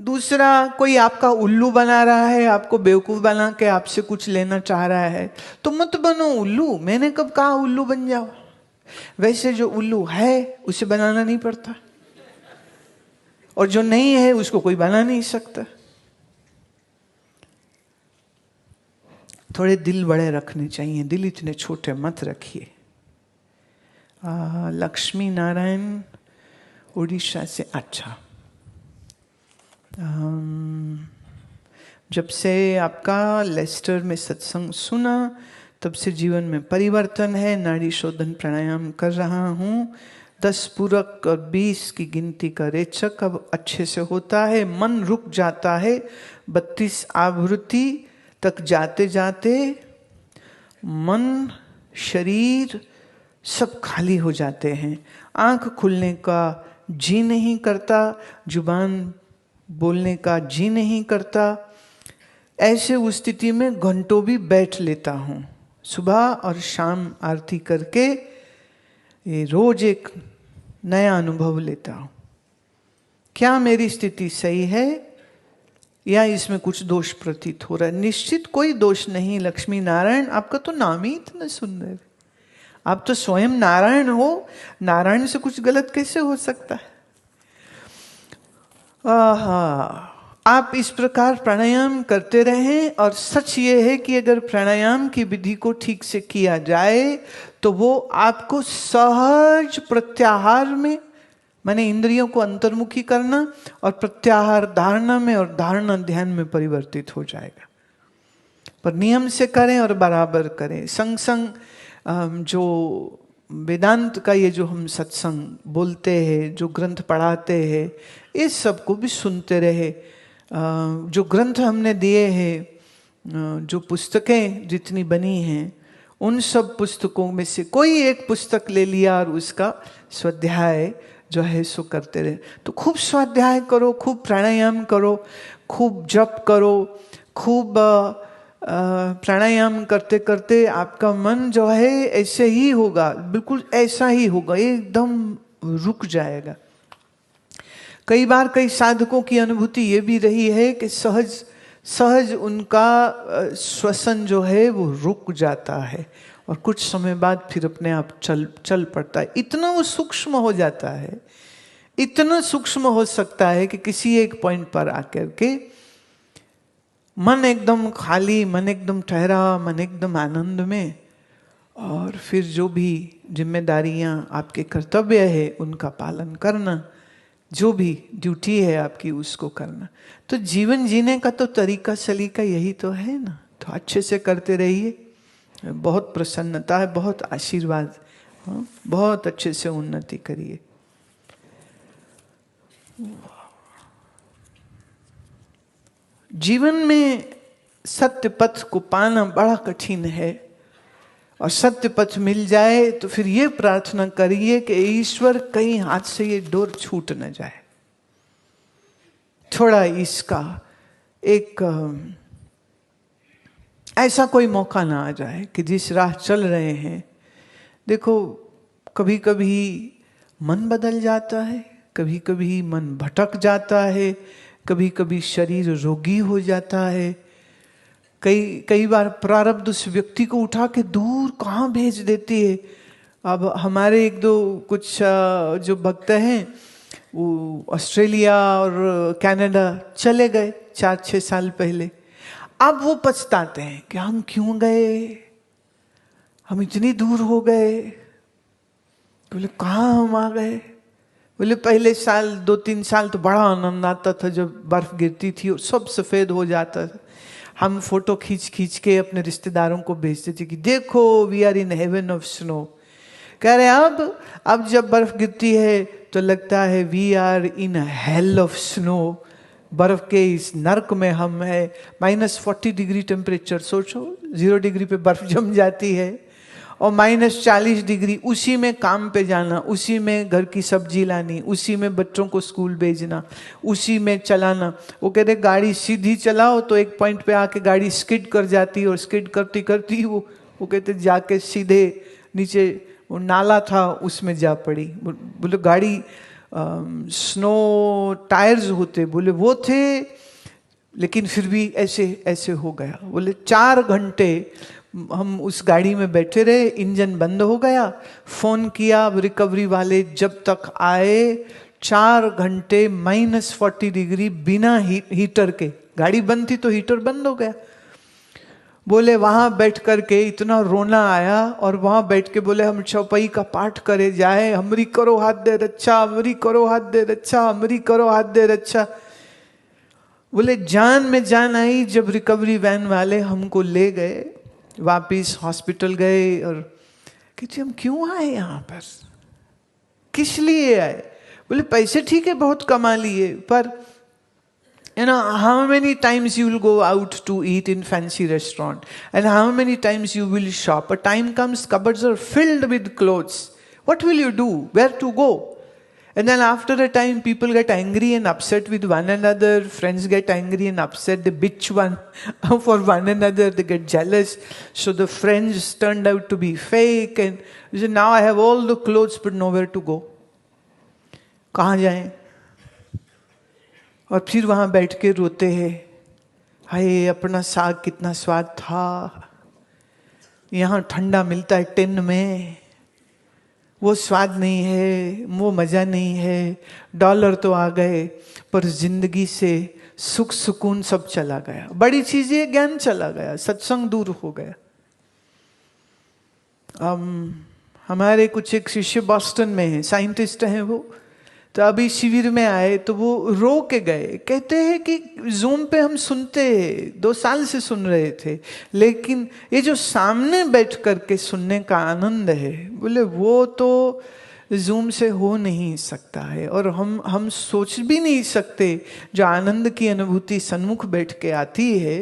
दूसरा, कोई आपका उल्लू बना रहा है, आपको बेवकूफ बना के आपसे कुछ लेना चाह रहा है, तो मत बनो उल्लू। मैंने कब कहा उल्लू बन जाओ? वैसे जो उल्लू है उसे बनाना नहीं पड़ता, और जो नहीं है उसको कोई बना नहीं सकता। थोड़े दिल बड़े रखने चाहिए, दिल इतने छोटे मत रखिए। लक्ष्मी नारायण उड़ीसा से। अच्छा, जब से आपका लेस्टर में सत्संग सुना तब से जीवन में परिवर्तन है। नाड़ी शोधन प्राणायाम कर रहा हूँ। 10 पूरक और 20 की गिनती का रेचक अब अच्छे से होता है। मन रुक जाता है। 32 आवृत्ति तक जाते जाते मन, शरीर सब खाली हो जाते हैं। आंख खुलने का जी नहीं करता, जुबान बोलने का जी नहीं करता। ऐसे उस स्थिति में घंटों भी बैठ लेता हूँ। सुबह और शाम आरती करके ये रोज एक नया अनुभव लेता हूँ। क्या मेरी स्थिति सही है या इसमें कुछ दोष प्रतीत हो रहा है? निश्चित कोई दोष नहीं। लक्ष्मी नारायण, आपका तो नाम ही इतना सुंदर है। आप तो स्वयं नारायण हो, नारायण से कुछ गलत कैसे हो सकता है? आप इस प्रकार प्राणायाम करते रहें। और सच ये है कि अगर प्राणायाम की विधि को ठीक से किया जाए तो वो आपको सहज प्रत्याहार में, माने इंद्रियों को अंतर्मुखी करना, और प्रत्याहार धारणा में, और धारणा ध्यान में परिवर्तित हो जाएगा। पर नियम से करें और बराबर करें। संग संग जो वेदांत का ये जो हम सत्संग बोलते हैं, जो ग्रंथ पढ़ाते हैं, इस सब को भी सुनते रहे। जो ग्रंथ हमने दिए हैं, जो पुस्तकें जितनी बनी हैं, उन सब पुस्तकों में से कोई एक पुस्तक ले लिया और उसका स्वाध्याय जो है सो करते रहे। तो खूब स्वाध्याय करो, खूब प्राणायाम करो, खूब जप करो, खूब प्राणायाम करते करते आपका मन जो है ऐसे ही होगा, बिल्कुल ऐसा ही होगा, एकदम रुक जाएगा। कई बार कई साधकों की अनुभूति ये भी रही है कि सहज सहज उनका श्वसन जो है वो रुक जाता है और कुछ समय बाद फिर अपने आप चल पड़ता है। इतना वो सूक्ष्म हो जाता है, इतना सूक्ष्म हो सकता है कि किसी एक पॉइंट पर आकर के मन एकदम खाली, मन एकदम ठहरा, मन एकदम आनंद में, और फिर जो भी जिम्मेदारियां आपके कर्तव्य है उनका पालन करना, जो भी ड्यूटी है आपकी उसको करना। तो जीवन जीने का तो तरीका सलीका यही तो है ना। तो अच्छे से करते रहिए, बहुत प्रसन्नता है, बहुत आशीर्वाद, बहुत अच्छे से उन्नति करिए। जीवन में सत्य पथ को पाना बड़ा कठिन है, और सत्य पथ मिल जाए तो फिर ये प्रार्थना करिए कि ईश्वर कहीं हाथ से ये डोर छूट न जाए। थोड़ा इसका एक ऐसा कोई मौका ना आ जाए कि जिस राह चल रहे हैं, देखो कभी कभी मन बदल जाता है, कभी कभी मन भटक जाता है, कभी कभी शरीर रोगी हो जाता है, कई बार प्रारब्ध उस व्यक्ति को उठा के दूर कहाँ भेज देती है। अब हमारे एक दो कुछ जो भक्त हैं वो ऑस्ट्रेलिया और कनाडा चले गए 4-6 साल पहले। अब वो पछताते हैं कि हम क्यों गए, हम इतनी दूर हो गए। बोले कहाँ हम आ गए? बोले पहले साल 2-3 साल तो बड़ा आनंद आता था जब बर्फ गिरती थी और सब सफ़ेद हो जाता था। हम फोटो खींच के अपने रिश्तेदारों को भेजते थे कि देखो we are in heaven of snow. कह रहे अब जब बर्फ गिरती है तो लगता है we are in hell of snow. बर्फ के इस नर्क में हम है। -40 डिग्री टेम्परेचर, सोचो 0 डिग्री पे बर्फ जम जाती है, और -40 डिग्री, उसी में काम पे जाना, उसी में घर की सब्जी लानी, उसी में बच्चों को स्कूल भेजना, उसी में चलाना। वो कहते गाड़ी सीधी चलाओ तो एक पॉइंट पे आके गाड़ी स्किड कर जाती, और स्किड करती करती वो कहते जाके सीधे नीचे वो नाला था उसमें जा पड़ी। बोले गाड़ी स्नो टायर्स होते, बोले वो थे, लेकिन फिर भी ऐसे ऐसे हो गया। बोले 4 घंटे हम उस गाड़ी में बैठे रहे, इंजन बंद हो गया, फोन किया रिकवरी वाले, जब तक आए 4 घंटे -40 डिग्री बिना हीटर के, गाड़ी बंद थी तो हीटर बंद हो गया। बोले वहां बैठ करके इतना रोना आया, और वहां बैठ के बोले हम चौपाई का पाठ करे जाए, हमरी करो हाथ दे रक्षा, हमरी करो हाथ दे रक्षा, हमरी करो हाथ दे रक्षा। बोले जान में जान आई जब रिकवरी वैन वाले हमको ले गए, वापिस हॉस्पिटल गए, और कहते हम क्यों आए यहाँ पर, किस लिए आए? बोले पैसे ठीक है बहुत कमा लिए, पर how many times you will go out to eat in fancy restaurant, and how many times you will shop? A time comes cupboards are filled with clothes. What will you do? Where to go? And then after a time people get angry and upset with one another, friends get angry and upset, they bitch one for one another, they get jealous, so the friends turned out to be fake, and you say now I have all the clothes but nowhere to go. कहाँ जाएं? और फिर वहां बैठ के रोते हैं, हाय अपना साग कितना स्वाद था, यहाँ ठंडा मिलता है टिन में, वो स्वाद नहीं है, वो मजा नहीं है, डॉलर तो आ गए पर जिंदगी से सुख सुकून सब चला गया, बड़ी चीजें ज्ञान चला गया, सत्संग दूर हो गया। हमारे कुछ एक शिष्य बॉस्टन में हैं, साइंटिस्ट हैं वो, तो अभी शिविर में आए तो वो रो के गए, कहते हैं कि जूम पे हम सुनते हैं, 2 साल से सुन रहे थे, लेकिन ये जो सामने बैठ करके सुनने का आनंद है, बोले वो तो जूम से हो नहीं सकता है, और हम सोच भी नहीं सकते जो आनंद की अनुभूति सन्मुख बैठ के आती है,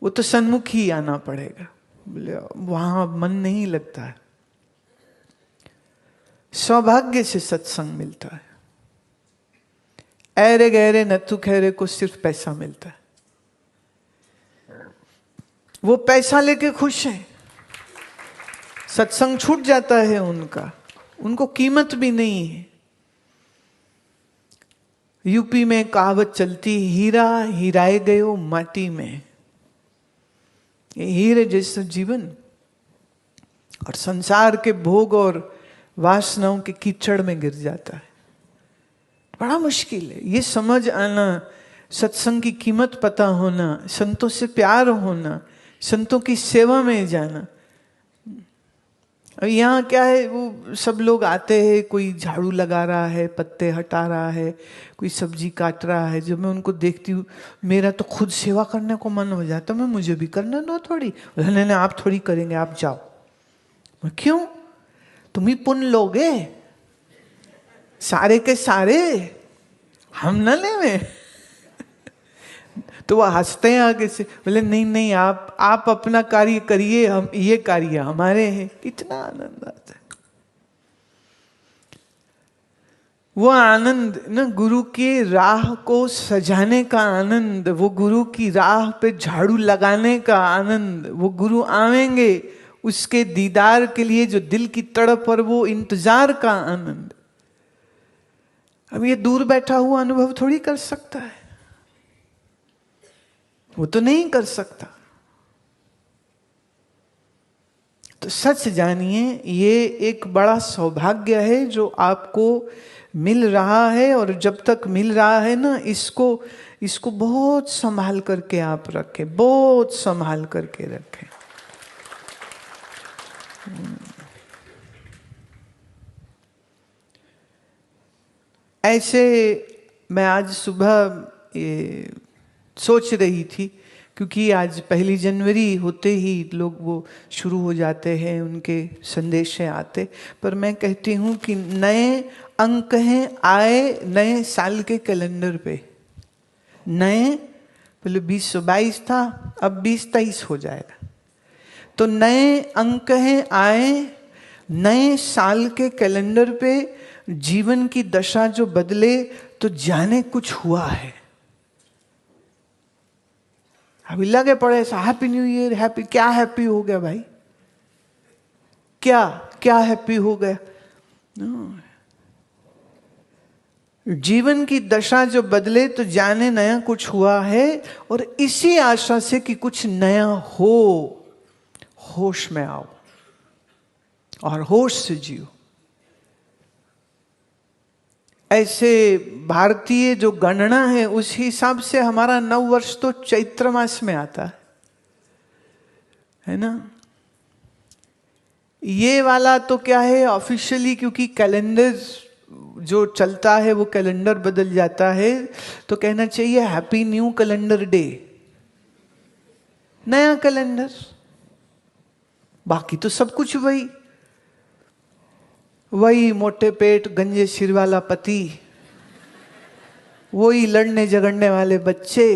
वो तो सन्मुख ही आना पड़ेगा। बोले वहां मन नहीं लगता है। सौभाग्य से सत्संग मिलता है, ऐरे गहरे नथु खैरे को सिर्फ पैसा मिलता है, वो पैसा लेके खुश हैं, सत्संग छूट जाता है उनका, उनको कीमत भी नहीं है। यूपी में कहावत चलती, हीरा हीराए गयो माटी में, ये हीरे जैसा जीवन और संसार के भोग और वासनाओं के कीचड़ में गिर जाता है, बड़ा मुश्किल है। ये समझ आना, सत्संग की कीमत पता होना, संतों से प्यार होना, संतों की सेवा में जाना। अब यहाँ क्या है, वो सब लोग आते हैं, कोई झाड़ू लगा रहा है, पत्ते हटा रहा है, कोई सब्जी काट रहा है, जब मैं उनको देखती हूँ मेरा तो खुद सेवा करने को मन हो जाता, मैं मुझे भी करने दो थोड़ी। नहीं आप थोड़ी करेंगे, आप जाओ। मैं क्यों, तुम ही पुण्य लोगे सारे के सारे, हम न लेवे। तो वह हंसते हैं आगे से, बोले नहीं नहीं आप अपना कार्य करिए, हम ये कार्य हमारे हैं। इतना आनंद आता है, वो आनंद ना, गुरु की राह को सजाने का आनंद, वो गुरु की राह पे झाड़ू लगाने का आनंद, वो गुरु आवेंगे उसके दीदार के लिए जो दिल की तड़प और वो इंतजार का आनंद। अब ये दूर बैठा हुआ अनुभव थोड़ी कर सकता है, वो तो नहीं कर सकता। तो सच जानिए, ये एक बड़ा सौभाग्य है जो आपको मिल रहा है, और जब तक मिल रहा है ना, इसको बहुत संभाल करके आप रखें, बहुत संभाल करके रखें। ऐसे मैं आज सुबह ये सोच रही थी, क्योंकि आज 1 जनवरी होते ही लोग वो शुरू हो जाते हैं, उनके संदेश आते, पर मैं कहती हूँ कि नए अंक हैं आए नए साल के कैलेंडर पे, नए, पहले 2022 था, अब 2023 हो जाएगा, तो नए अंक हैं आए नए साल के कैलेंडर पे। जीवन की दशा जो बदले तो जाने कुछ हुआ है। अभी लगे पड़े ऐसा हैप्पी न्यू ईयर, हैप्पी, क्या हैप्पी हो गया भाई, क्या हैप्पी हो गया? जीवन की दशा जो बदले तो जाने नया कुछ हुआ है, और इसी आशा से कि कुछ नया हो, होश में आओ और होश से जियो। ऐसे भारतीय जो गणना है उस हिसाब से हमारा नव वर्ष तो चैत्र मास में आता है ना। ये वाला तो क्या है ऑफिशियली, क्योंकि कैलेंडर जो चलता है वो कैलेंडर बदल जाता है, तो कहना चाहिए हैप्पी न्यू कैलेंडर डे, नया कैलेंडर। बाकी तो सब कुछ वही वही, मोटे पेट गंजे सिर वाला पति, वही लड़ने झगड़ने वाले बच्चे,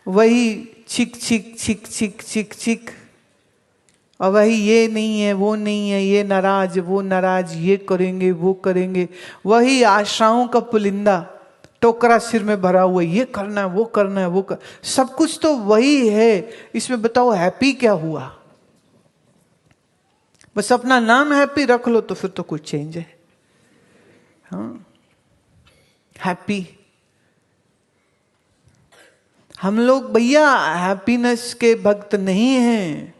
वही चिक चिक चिक चिक चिक चिक, और वही ये नहीं है वो नहीं है, ये नाराज वो नाराज, ये करेंगे वो करेंगे, वही आशाओं का पुलिंदा, टोकरा सिर में भरा हुआ, ये करना है वो करना है वो कर, सब कुछ तो वही है। इसमें बताओ हैप्पी क्या हुआ? बस अपना नाम हैप्पी रख लो तो फिर तो कुछ चेंज है। हाँ, हैप्पी। हम लोग भैया हैप्पीनेस के भक्त नहीं हैं।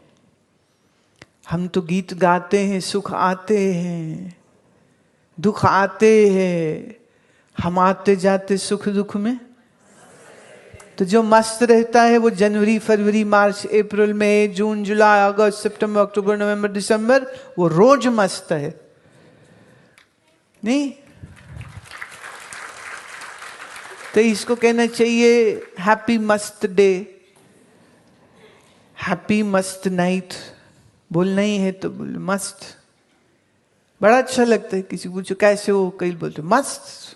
हम तो गीत गाते हैं, सुख आते हैं दुख आते हैं, हम आते जाते सुख दुख में। तो जो मस्त रहता है वो जनवरी फरवरी मार्च अप्रैल मई जून जुलाई अगस्त सितंबर अक्टूबर नवंबर दिसंबर, वो रोज मस्त है नहीं। तो इसको कहना चाहिए हैप्पी मस्त डे, हैप्पी मस्त नाइट। बोलना ही है तो बोल मस्त, बड़ा अच्छा लगता है। किसी को पूछो कैसे हो, कई बोलते मस्त।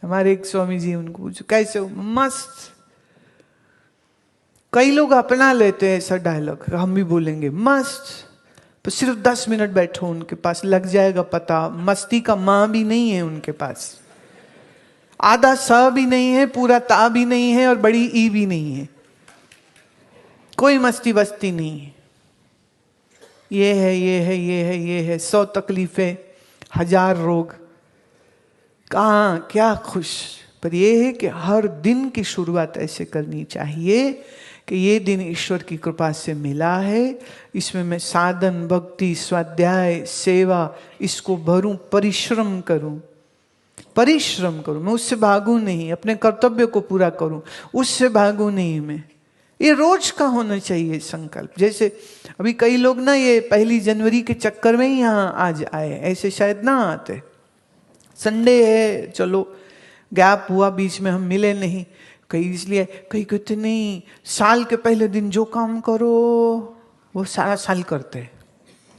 हमारे एक स्वामी जी, उनको पूछो कैसे हो, मस्त। कई लोग अपना लेते हैं ऐसा डायलॉग, हम भी बोलेंगे मस्त, तो सिर्फ 10 मिनट बैठो उनके पास, लग जाएगा पता। मस्ती का माँ भी नहीं है उनके पास, आधा स भी नहीं है, पूरा ता भी नहीं है, और बड़ी ई भी नहीं है, कोई मस्ती बस्ती नहीं है। ये है ये है ये है ये है, 100 तकलीफें 1000 रोग, कहाँ क्या खुश। पर ये है कि हर दिन की शुरुआत ऐसे करनी चाहिए कि ये दिन ईश्वर की कृपा से मिला है, इसमें मैं साधन भक्ति स्वाध्याय सेवा इसको भरूं, परिश्रम करूं, परिश्रम करूं। मैं उससे भागूं नहीं, अपने कर्तव्य को पूरा करूं, उससे भागूं नहीं मैं। ये रोज का होना चाहिए संकल्प। जैसे अभी कई लोग ना ये 1 जनवरी के चक्कर में ही यहाँ आज आए, ऐसे शायद ना आते। संडे है, चलो गैप हुआ, बीच में हम मिले नहीं, कई इसलिए, कई कहते नहीं साल के पहले दिन जो काम करो वो सारा साल करते,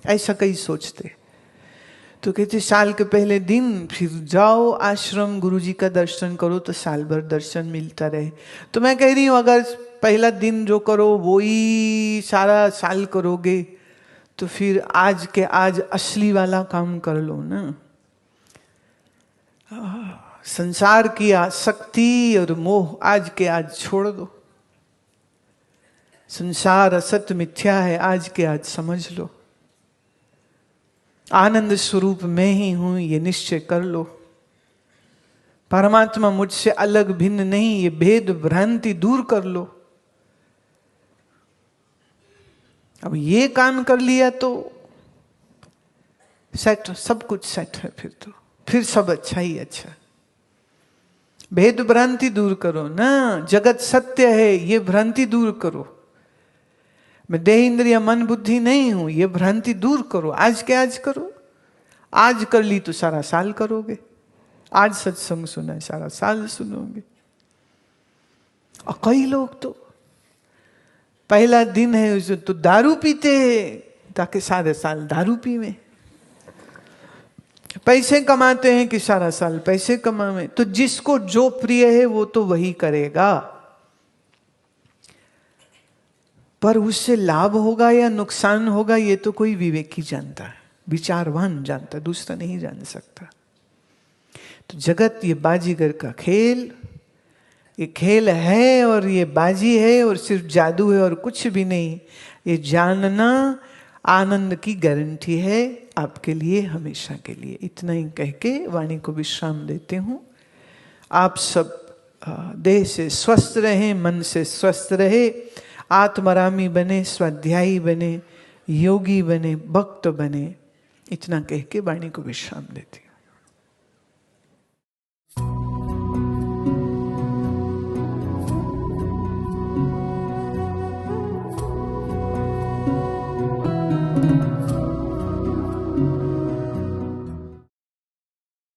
ऐसा कई सोचते। तो कहते साल के पहले दिन फिर जाओ आश्रम, गुरुजी का दर्शन करो तो साल भर दर्शन मिलता रहे। तो मैं कह रही हूँ अगर पहला दिन जो करो वो ही सारा साल करोगे तो फिर आज के आज असली वाला काम कर लो ना। संसार की आसक्ति और मोह आज के आज छोड़ दो। संसार असत मिथ्या है, आज के आज समझ लो। आनंद स्वरूप मैं ही हूं ये निश्चय कर लो। परमात्मा मुझसे अलग भिन्न नहीं, ये भेद भ्रांति दूर कर लो। अब ये काम कर लिया तो सेट, सब कुछ सेट है। फिर सब अच्छा ही अच्छा। भेद भ्रांति दूर करो ना, जगत सत्य है ये भ्रांति दूर करो। मैं देह इंद्रिय मन बुद्धि नहीं हूं, ये भ्रांति दूर करो। आज के आज करो, आज कर ली तो सारा साल करोगे। आज सत्संग सुना है, सारा साल सुनोगे। और कई लोग तो पहला दिन है उस तो दारू पीते हैं ताकि सारे साल दारू पीवे। पैसे कमाते हैं कि सारा साल पैसे कमावे। तो जिसको जो प्रिय है वो तो वही करेगा, पर उससे लाभ होगा या नुकसान होगा ये तो कोई विवेकी जानता है, विचारवान जानता है, दूसरा नहीं जान सकता। तो जगत ये बाजीगर का खेल, ये खेल है और ये बाजी है और सिर्फ जादू है और कुछ भी नहीं। ये जानना आनंद की गारंटी है आपके लिए, हमेशा के लिए। इतना ही कह के वाणी को विश्राम देते हूँ। आप सब देह से स्वस्थ रहें, मन से स्वस्थ रहे, आत्मरामी बने, स्वाध्यायी बने, योगी बने, भक्त बने। इतना कह के वाणी को विश्राम देती हूँ।